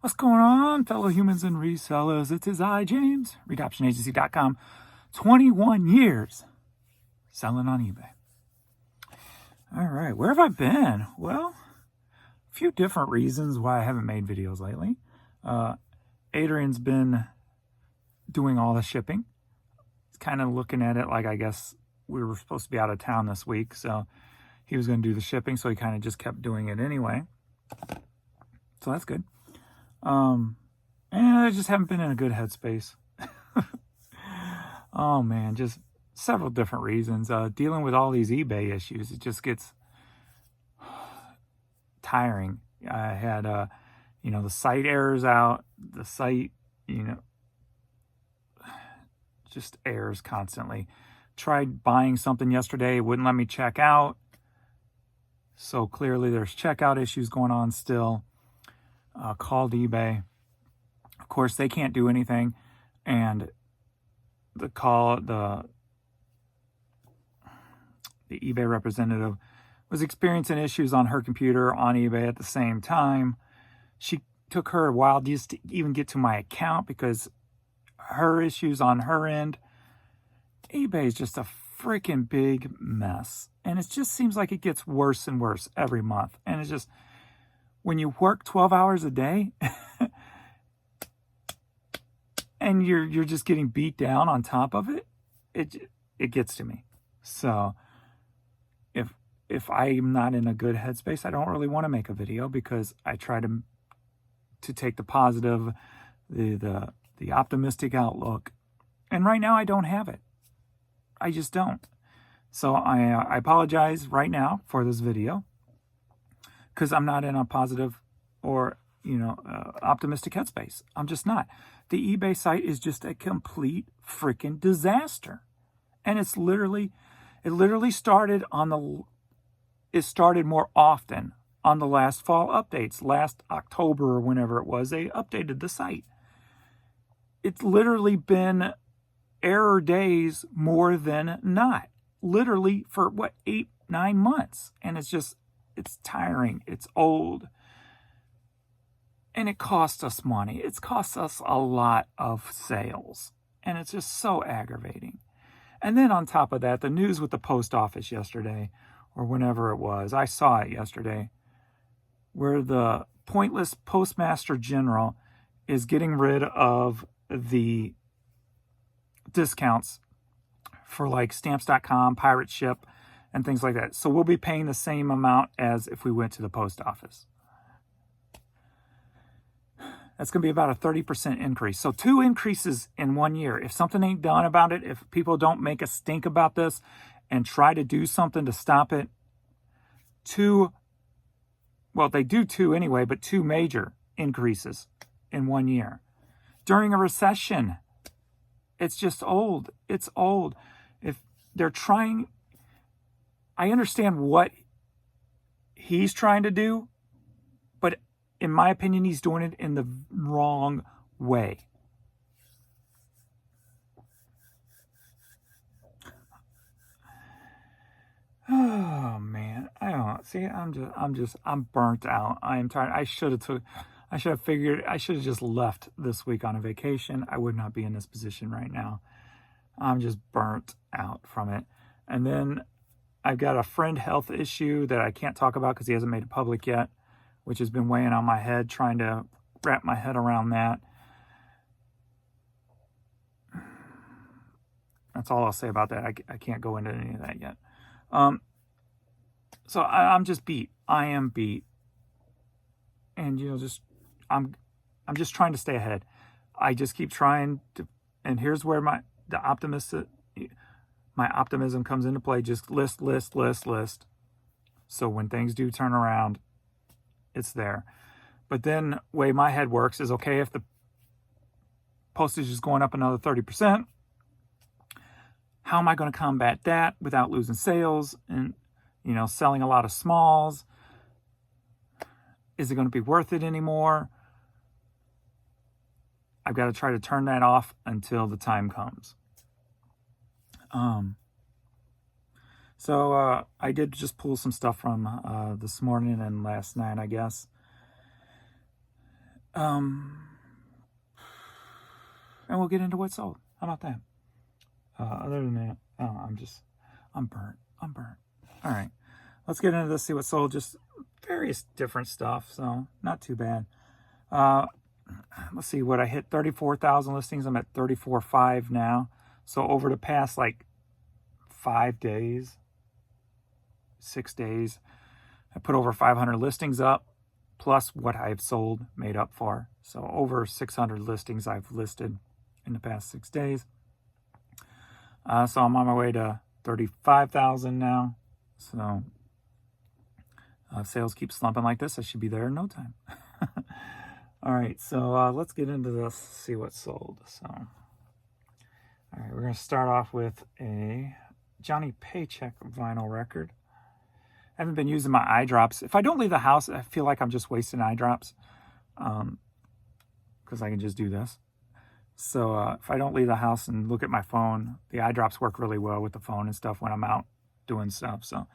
What's going on, fellow humans and resellers? It is I, James, readoptionagency.com. 21 years selling on eBay. All right, where have I been? Well, a few different reasons why I haven't made videos lately. Adrian's been doing all the shipping. He's kind of looking at it like, I guess we were supposed to be out of town this week, so he was going to do the shipping, so he kind of just kept doing it anyway. So that's good. And I just haven't been in a good headspace. Oh man, just several different reasons. Dealing with all these eBay issues, it just gets tiring. I had, the site errors out, the site, just errors constantly. Tried buying something yesterday, it wouldn't let me check out. So clearly there's checkout issues going on still. Called eBay. Of course, they can't do anything. And the eBay representative was experiencing issues on her computer on eBay at the same time. She took her a while just to even get to my account because her issues on her end. eBay is just a freaking big mess. And it just seems like it gets worse and worse every month. And it's just, when you work 12 hours a day and you're just getting beat down on top of it, it gets to me. So if I'm not in a good headspace, I don't really want to make a video because I try to take the positive, the optimistic outlook. And right now I don't have it. I just don't. So I apologize right now for this video, because I'm not in a positive or, optimistic headspace. I'm just not. The eBay site is just a complete freaking disaster. And it literally started it started more often on the last fall updates. Last October or whenever it was, they updated the site. It's literally been error days more than not. Literally for 8-9 months. And it's tiring. It's old. And it costs us money. It's cost us a lot of sales. And it's just so aggravating. And then on top of that, the news with the post office yesterday, or whenever it was, I saw it yesterday, where the pointless Postmaster General is getting rid of the discounts for like stamps.com, pirate ship, and things like that. So we'll be paying the same amount as if we went to the post office. That's going to be about a 30% increase. So 2 increases in 1 year. If something ain't done about it, if people don't make a stink about this and try to do something to stop it, they do 2 anyway, but 2 major increases in 1 year. During a recession, it's just old. It's old. If they're trying... I understand what he's trying to do, but in my opinion, he's doing it in the wrong way. Oh man, I don't see. I'm burnt out. I am tired. I should have just left this week on a vacation. I would not be in this position right now. I'm just burnt out from it. And then I've got a friend health issue that I can't talk about because he hasn't made it public yet, which has been weighing on my head, trying to wrap my head around that. That's all I'll say about that. I can't go into any of that yet. So I'm just beat. I am beat. And, I'm just trying to stay ahead. I just keep trying to, and here's where my optimism comes into play. Just list. So when things do turn around, it's there. But then the way my head works is, okay, if the postage is going up another 30%, how am I going to combat that without losing sales and, selling a lot of smalls? Is it going to be worth it anymore? I've got to try to turn that off until the time comes. So I did just pull some stuff from this morning and last night, I guess. And we'll get into what's sold. How about that? Other than that, I'm burnt. All right, let's get into this, see what's sold. Just various different stuff, so not too bad. Let's see what I hit. 34,000 listings. I'm at 34.5 now. So over the past like 5 days, 6 days, I put over 500 listings up, plus what I've sold made up for. So over 600 listings I've listed in the past 6 days. So I'm on my way to 35,000 now. So sales keep slumping like this, I should be there in no time. All right, so let's get into this, see what's sold. So, all right, we're going to start off with a Johnny Paycheck vinyl record. I haven't been using my eye drops. If I don't leave the house, I feel like I'm just wasting eye drops, because I can just do this. So if I don't leave the house and look at my phone, the eye drops work really well with the phone and stuff when I'm out doing stuff. So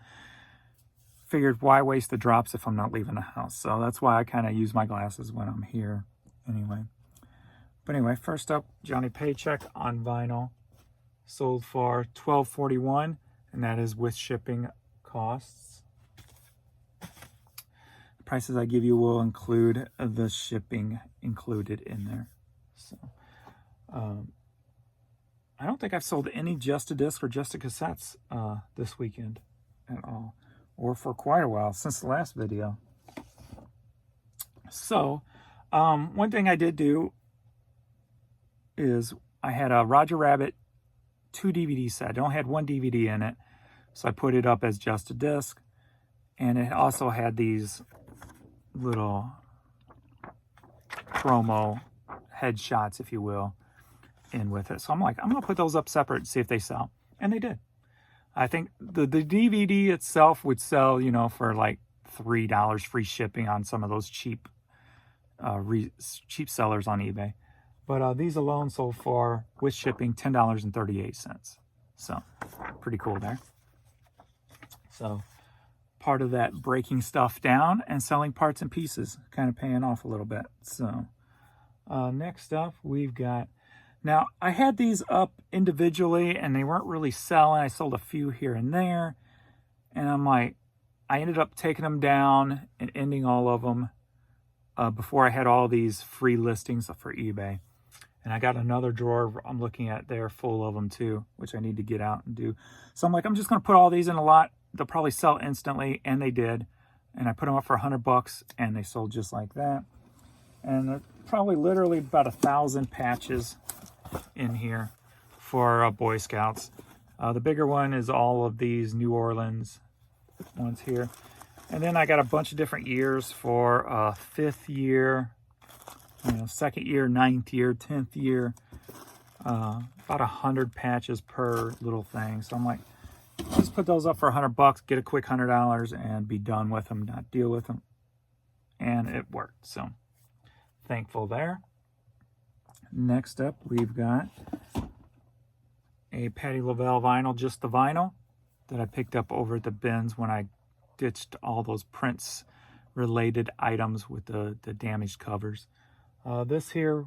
figured, why waste the drops if I'm not leaving the house? So that's why I kind of use my glasses when I'm here anyway. But anyway, first up, Johnny Paycheck on vinyl, sold for $12.41, and that is with shipping costs. The prices I give you will include the shipping included in there. So I don't think I've sold any just a disc or just a cassettes this weekend at all, or for quite a while, since the last video. So one thing I did do is I had a Roger Rabbit 2 DVD set. It only had 1 DVD in it, so I put it up as just a disc, and it also had these little promo headshots, if you will, in with it. So I'm like, I'm gonna put those up separate and see if they sell, and they did. I think the DVD itself would sell, you know, for like $3 free shipping on some of those cheap cheap sellers on eBay. But these alone sold for, with shipping, $10.38. So pretty cool there. So part of that breaking stuff down and selling parts and pieces, kind of paying off a little bit. So next up, we've got, now I had these up individually and they weren't really selling. I sold a few here and there. And I'm like, I ended up taking them down and ending all of them before I had all these free listings for eBay. And I got another drawer I'm looking at there full of them too, which I need to get out and do. So I'm like, I'm just going to put all these in a lot. They'll probably sell instantly, and they did. And I put them up for $100, and they sold just like that. And there's probably literally about 1,000 patches in here for Boy Scouts. The bigger one is all of these New Orleans ones here. And then I got a bunch of different years for 5th year, you know, 2nd year, 9th year, 10th year. About 100 patches per little thing. So I'm like, just put those up for $100, get a quick $100 and be done with them, not deal with them. And it worked. So thankful there. Next up, we've got a Patti LaBelle vinyl, just the vinyl, that I picked up over at the bins when I ditched all those Prince related items with the damaged covers. This here,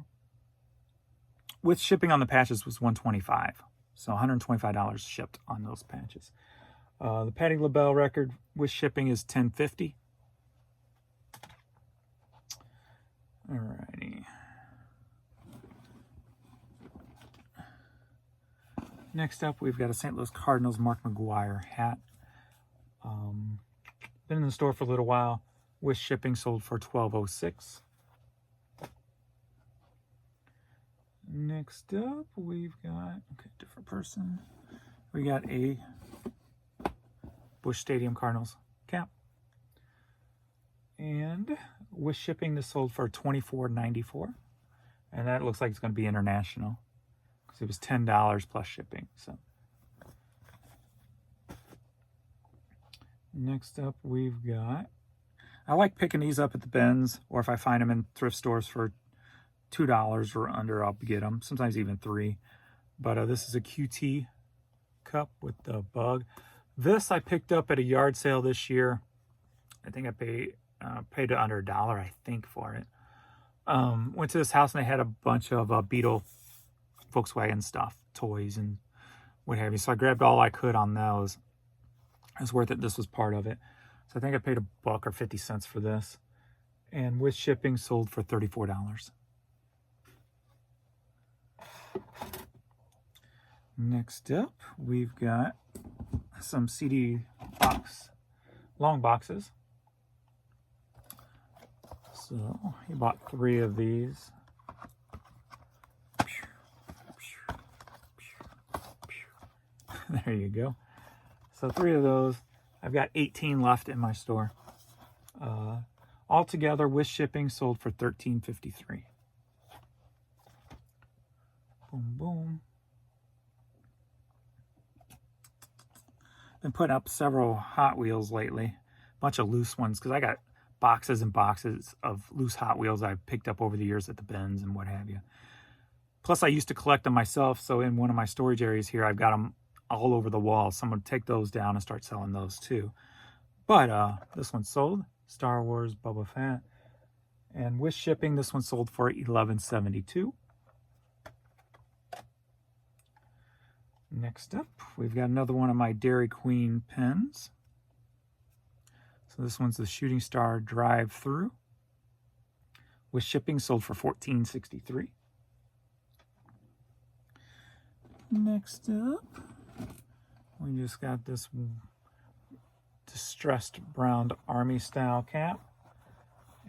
with shipping on the patches, was $125. So $125 shipped on those patches. The Patti LaBelle record with shipping is $10.50. Alrighty. Next up, we've got a St. Louis Cardinals Mark Mcguire hat. Been in the store for a little while. With shipping, sold for $12.06. Next up, we've got, okay, different person. We got a Busch Stadium Cardinals cap. And with shipping, this sold for $24.94. And that looks like it's going to be international, because it was $10 plus shipping. So next up, we've got, I like picking these up at the bins, or if I find them in thrift stores for $2 or under, I'll get them, sometimes even $3. But this is a QT cup with the bug. This I picked up at a yard sale this year. I think I paid under $1, I think, for it. Went to this house and they had a bunch of Beetle Volkswagen stuff, toys and what have you. So I grabbed all I could on those. It was worth it. This was part of it. So I think I paid $1 or 50 cents for this. And with shipping, sold for $34. Next up, we've got some CD long boxes. So he bought 3 of these. There you go. So 3 of those. I've got 18 left in my store. Altogether, with shipping, sold for $13.53. Boom, boom. Been putting up several Hot Wheels lately. A bunch of loose ones, because I got boxes and boxes of loose Hot Wheels I've picked up over the years at the bins and what have you. Plus, I used to collect them myself, so in one of my storage areas here, I've got them all over the wall. So I'm going to take those down and start selling those too. But this one sold. Star Wars Boba Fett. And with shipping, this one sold for $11.72. Next up, we've got another one of my Dairy Queen pens. So this one's the Shooting Star Drive-Thru. With shipping, sold for $14.63. Next up, we just got this distressed brown army style cap.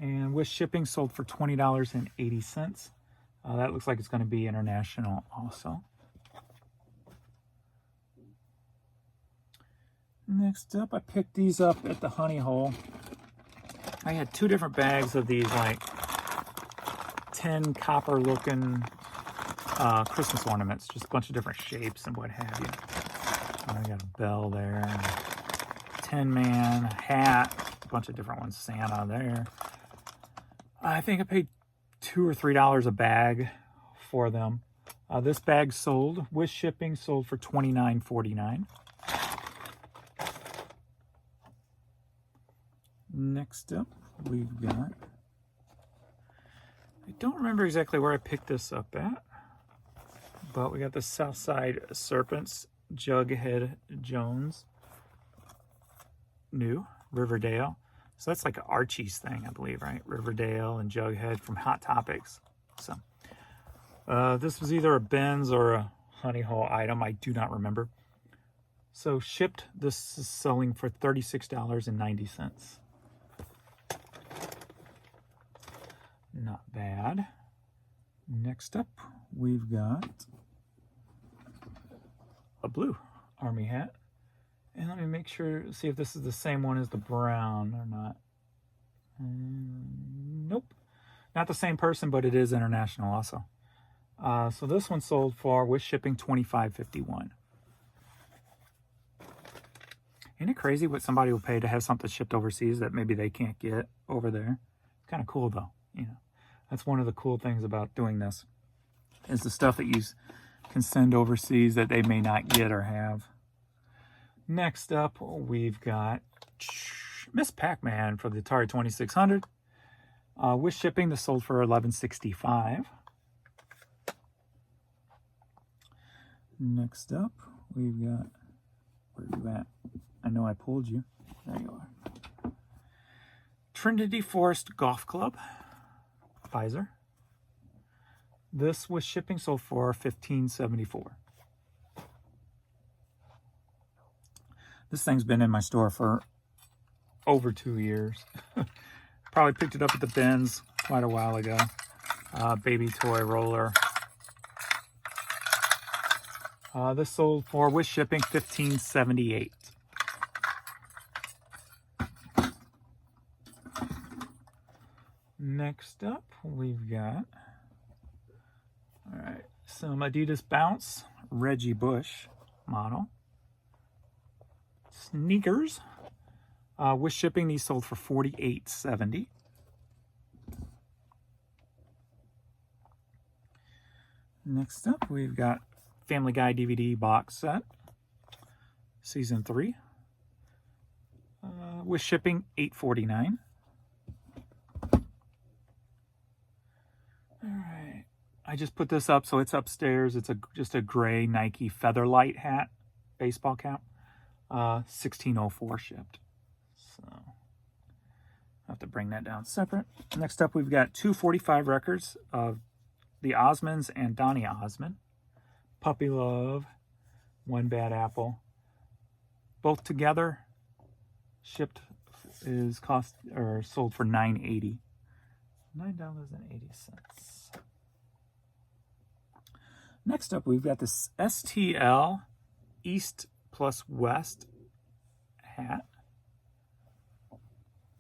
And with shipping, sold for $20.80. That looks like it's going to be international also. Next up, I picked these up at the Honey Hole. I had 2 different bags of these like tin copper looking Christmas ornaments, just a bunch of different shapes and what have you. I got a bell there, a Tin Man, a hat, a bunch of different ones, Santa there. I think I paid $2 or $3 a bag for them. This bag sold, with shipping, sold for $29.49. Next up, we've got, I don't remember exactly where I picked this up at, but we got the Southside Serpents Jughead Jones new Riverdale. So that's like an Archie's thing, I believe, right? Riverdale and Jughead from Hot Topics. So this was either a Ben's or a Honey Hole item. I do not remember. So shipped, this is selling for $36.90. Not bad. Next up, we've got a blue army hat. And let me make sure, see if this is the same one as the brown or not. Nope. Not the same person, but it is international also. So this one sold for, with shipping, $25.51. Isn't it crazy what somebody will pay to have something shipped overseas that maybe they can't get over there? Kind of cool though, you know. That's one of the cool things about doing this, is the stuff that you can send overseas that they may not get or have. Next up, we've got Miss Pac-Man for the Atari 2600. With shipping, this sold for $11.65. Next up, we've got, where are you at? I know I pulled you. There you are. Trinity Forest Golf Club. Visor. This with shipping sold for $15.74. This thing's been in my store for over 2 years. Probably picked it up at the bins quite a while ago. Baby toy roller. This sold for, with shipping, $15.78. Next up, we've got, all right, some Adidas Bounce Reggie Bush model sneakers. With shipping, these sold for $48.70. Next up, we've got Family Guy DVD box set, season 3. With shipping, $8.49. All right. I just put this up, so it's upstairs. It's just a gray Nike Featherlight hat, baseball cap. 1604 shipped. So I'll have to bring that down separate. Next up, we've got 245 records of the Osmonds and Donny Osmond. Puppy Love, One Bad Apple. Both together, shipped is sold for $9.80. $9.80. Next up, we've got this STL East plus West hat.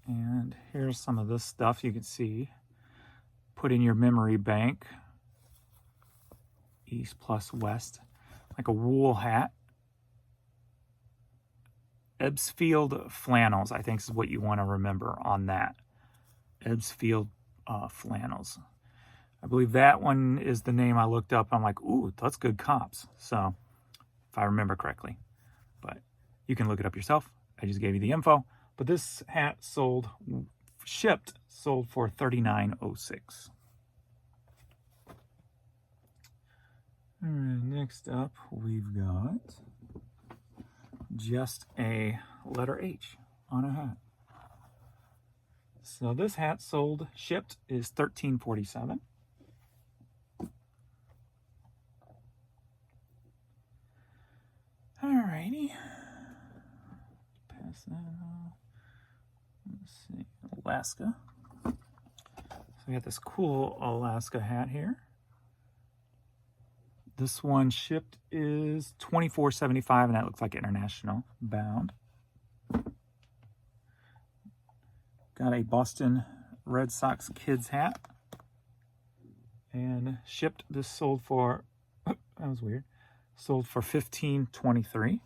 And here's some of this stuff you can see. Put in your memory bank. East plus West. Like a wool hat. Ebbsfield flannels, I think is what you want to remember on that. Ebbsfield flannels. I believe that one is the name I looked up. I'm like, ooh, that's good comps. So, if I remember correctly. But you can look it up yourself. I just gave you the info. But this hat sold for $39.06. All right, next up, we've got just a letter H on a hat. So this hat shipped is $13.47. Alrighty. Pass that off. Let's see, Alaska. So we got this cool Alaska hat here. This one shipped is $24.75, and that looks like international bound. Got a Boston Red Sox kids hat. And shipped, this sold for, that was weird, sold for $15.23.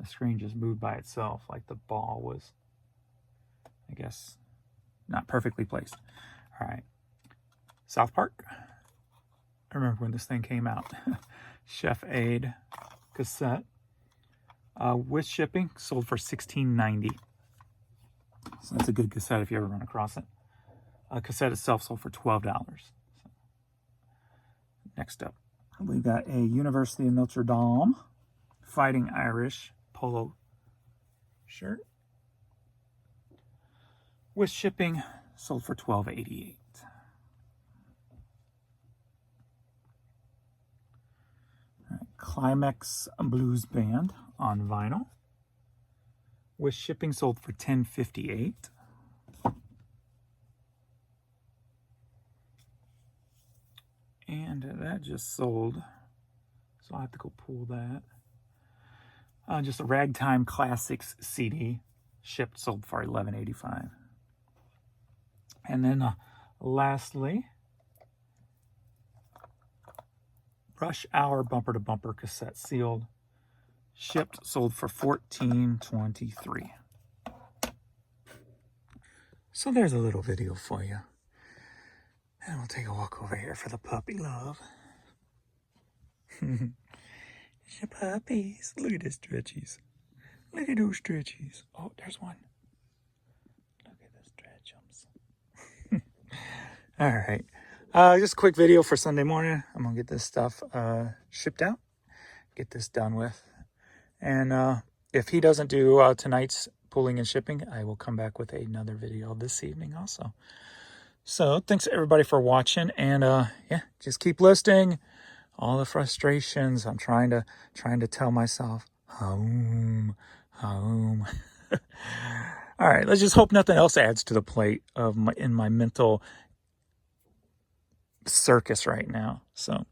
The screen just moved by itself, like the ball was, I guess, not perfectly placed. All right. South Park. I remember when this thing came out. Chef Aid cassette. With shipping, sold for $16.90. So that's a good cassette if you ever run across it. Cassette itself sold for $12. So, next up, we've got a University of Notre Dame Fighting Irish polo shirt. With shipping, sold for $12.88. Climax Blues Band on vinyl. With shipping, sold for $10.58. And that just sold, so I'll have to go pull that. Just a Ragtime Classics CD, sold for $11.85. And then lastly, Rush Hour Bumper to Bumper cassette sealed, sold for $14.23. So there's a little video for you. And we'll take a walk over here for the puppy love. Your puppies. Look at the stretchies. Look at those stretchies. Oh, there's one. Look at the stretchums. All right. Just a quick video for Sunday morning. I'm going to get this stuff shipped out. Get this done with. And if he doesn't do tonight's pulling and shipping, I will come back with another video this evening also. So thanks everybody for watching. And yeah, just keep listing all the frustrations. I'm trying to tell myself, home. All right, let's just hope nothing else adds to the plate of in my mental circus right now. So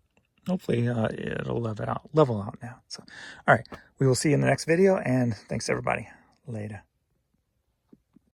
hopefully it'll level out now. So all right, we will see you in the next video, and thanks everybody. Later.